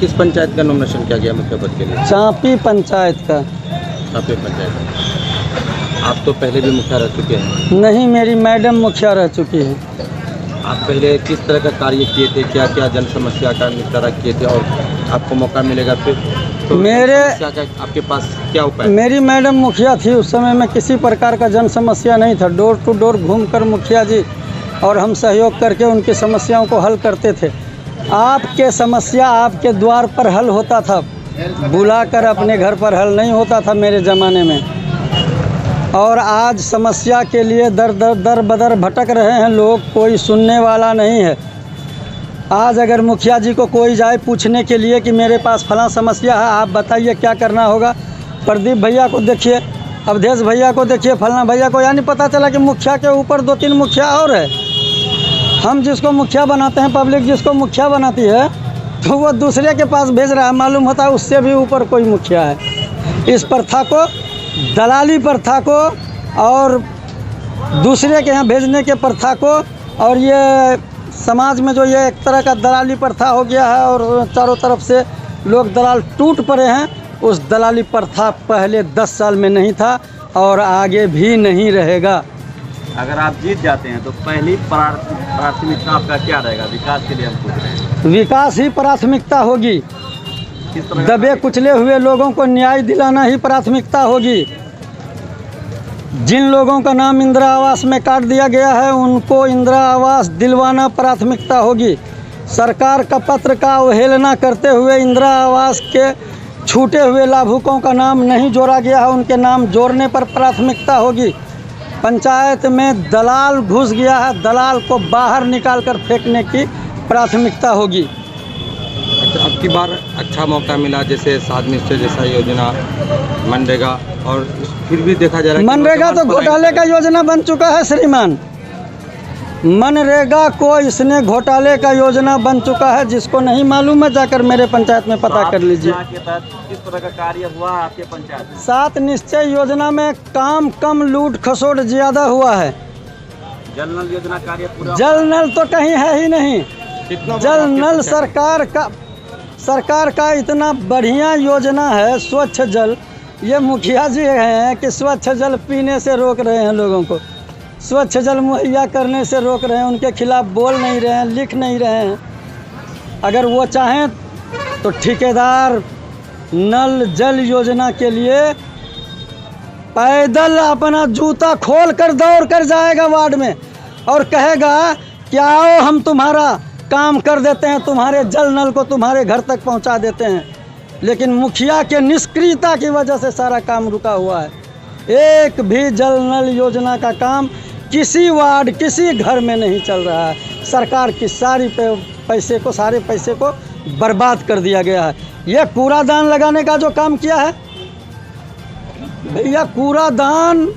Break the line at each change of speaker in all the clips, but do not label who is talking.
किस पंचायत का नॉमिनेशन किया गया मुखिया पद के लिए?
चांपी पंचायत का।
चांपी पंचायत। आप तो पहले भी मुखिया रह चुके हैं।
नहीं, मेरी मैडम मुखिया रह चुकी है।
आप पहले किस तरह का कार्य किए थे, क्या क्या जन समस्या का निपटारा किए थे, और आपको मौका मिलेगा फिर तो आपके पास क्या उपाय?
मेरी मैडम मुखिया थी उस समय, में किसी प्रकार का जन समस्या नहीं था। डोर टू डोर घूमकर मुखिया जी और हम सहयोग करके उनकी समस्याओं को हल करते थे। आपके समस्या आपके द्वार पर हल होता था, बुलाकर अपने घर पर हल नहीं होता था मेरे ज़माने में। और आज समस्या के लिए दर बदर भटक रहे हैं लोग, कोई सुनने वाला नहीं है। आज अगर मुखिया जी को कोई जाए पूछने के लिए कि मेरे पास फलां समस्या है, आप बताइए क्या करना होगा, प्रदीप भैया को देखिए, अवधेश भैया को देखिए, फलां भैया को, यानी पता चला कि मुखिया के ऊपर 2-3 मुखिया और है। हम जिसको मुखिया बनाते हैं, पब्लिक जिसको मुखिया बनाती है, तो वो दूसरे के पास भेज रहा है, मालूम होता है उससे भी ऊपर कोई मुखिया है। इस प्रथा को, दलाली प्रथा को और दूसरे के यहाँ भेजने के प्रथा को, और ये समाज में जो ये एक तरह का दलाली प्रथा हो गया है और चारों तरफ से लोग दलाल टूट पड़े हैं, उस दलाली प्रथा पहले 10 साल में नहीं था और आगे भी नहीं रहेगा।
अगर आप जीत जाते हैं तो पहली प्राथमिकता आपका क्या रहेगा विकास के लिए? हम पूछ रहे हैं।
विकास ही प्राथमिकता होगी। दबे कुचले हुए लोगों को न्याय दिलाना ही प्राथमिकता होगी। जिन लोगों का नाम इंदिरा आवास में काट दिया गया है, उनको इंदिरा आवास दिलवाना प्राथमिकता होगी। सरकार का पत्र का अवहेलना करते हुए इंदिरा आवास के छूटे हुए लाभुकों का नाम नहीं जोड़ा गया है, उनके नाम जोड़ने पर प्राथमिकता होगी। पंचायत में दलाल घुस गया है, दलाल को बाहर निकालकर फेंकने की प्राथमिकता होगी।
अच्छा, अब की बार अच्छा मौका मिला, जैसे 7 निश्चय जैसा योजना, मनरेगा, और फिर भी देखा जा रहा है
मनरेगा तो घोटाले का योजना बन चुका है श्रीमान। मनरेगा को इसने घोटाले का योजना बन चुका है। जिसको नहीं मालूम है जाकर मेरे पंचायत में पता कर लीजिए।
किस तरह का कार्य हुआ आपके पंचायत में?
7 निश्चय योजना में काम कम, लूट खसोट ज़्यादा हुआ है।
जल नल योजना कार्य पूरा?
जल नल तो कहीं है ही नहीं। जल नल सरकार का इतना बढ़िया योजना है, स्वच्छ जल। ये मुखिया जी हैं कि स्वच्छ जल पीने से रोक रहे हैं लोगों को, स्वच्छ जल मुहैया करने से रोक रहे हैं, उनके खिलाफ बोल नहीं रहे हैं, लिख नहीं रहे हैं। अगर वो चाहें तो ठेकेदार नल जल योजना के लिए पैदल अपना जूता खोल कर दौड़ कर जाएगा वार्ड में और कहेगा कि आओ हम तुम्हारा काम कर देते हैं, तुम्हारे जल नल को तुम्हारे घर तक पहुंचा देते हैं। लेकिन मुखिया के निष्क्रियता की वजह से सारा काम रुका हुआ है। एक भी जल नल योजना का काम किसी वार्ड, किसी घर में नहीं चल रहा है। सरकार की सारे पैसे को बर्बाद कर दिया गया है। ये कूड़ादान लगाने का जो काम किया है भैया, कूड़ादान,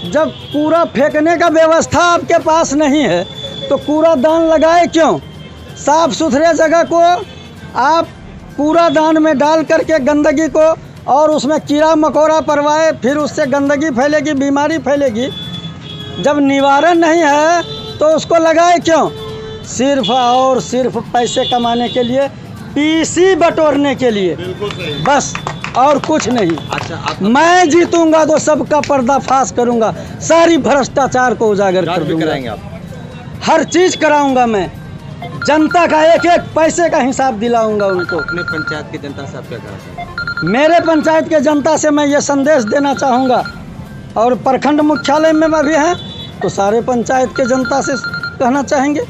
जब कूड़ा फेंकने का व्यवस्था आपके पास नहीं है तो कूड़ादान लगाए क्यों? साफ सुथरे जगह को आप कूड़ादान में डाल करके गंदगी को और उसमें कीड़ा मकोड़ा परवाए, फिर उससे गंदगी फैलेगी, बीमारी फैलेगी। जब निवारण नहीं है तो उसको लगाए क्यों? सिर्फ और सिर्फ पैसे कमाने के लिए, पीसी बटोरने के लिए, बस, और कुछ नहीं।
अच्छा,
मैं जीतूंगा तो सबका पर्दाफाश करूंगा, सारी भ्रष्टाचार को उजागर कर दूंगा। हर चीज़ कराऊंगा मैं, जनता का एक एक पैसे का हिसाब दिलाऊंगा उनको।
अपने पंचायत की जनता से आप क्या कहना चाहेंगे?
मेरे पंचायत के जनता से मैं ये संदेश देना चाहूँगा, और प्रखंड मुख्यालय में भी हैं तो सारे पंचायत के जनता से कहना चाहेंगे,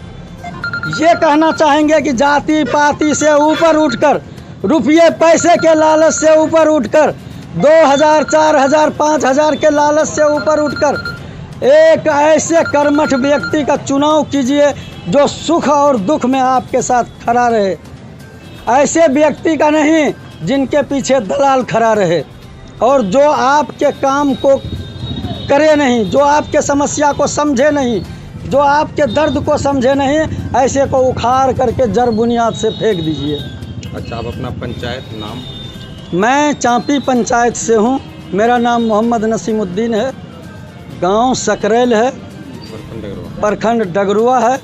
ये कहना चाहेंगे कि जाति पाति से ऊपर उठकर, रुपये पैसे के लालच से ऊपर उठकर, 2000, 4000, 5000 के लालच से ऊपर उठकर एक ऐसे कर्मठ व्यक्ति का चुनाव कीजिए जो सुख और दुख में आपके साथ खड़ा रहे। ऐसे व्यक्ति का नहीं जिनके पीछे दलाल खड़ा रहे और जो आपके काम को करे नहीं, जो आपके समस्या को समझे नहीं, जो आपके दर्द को समझे नहीं, ऐसे को उखाड़ करके जड़ बुनियाद से फेंक दीजिए।
अच्छा, आप अपना पंचायत नाम?
मैं चांपी पंचायत से हूँ। मेरा नाम मोहम्मद नसीमुद्दीन है। गांव सकरेल है, प्रखंड डगरुआ है।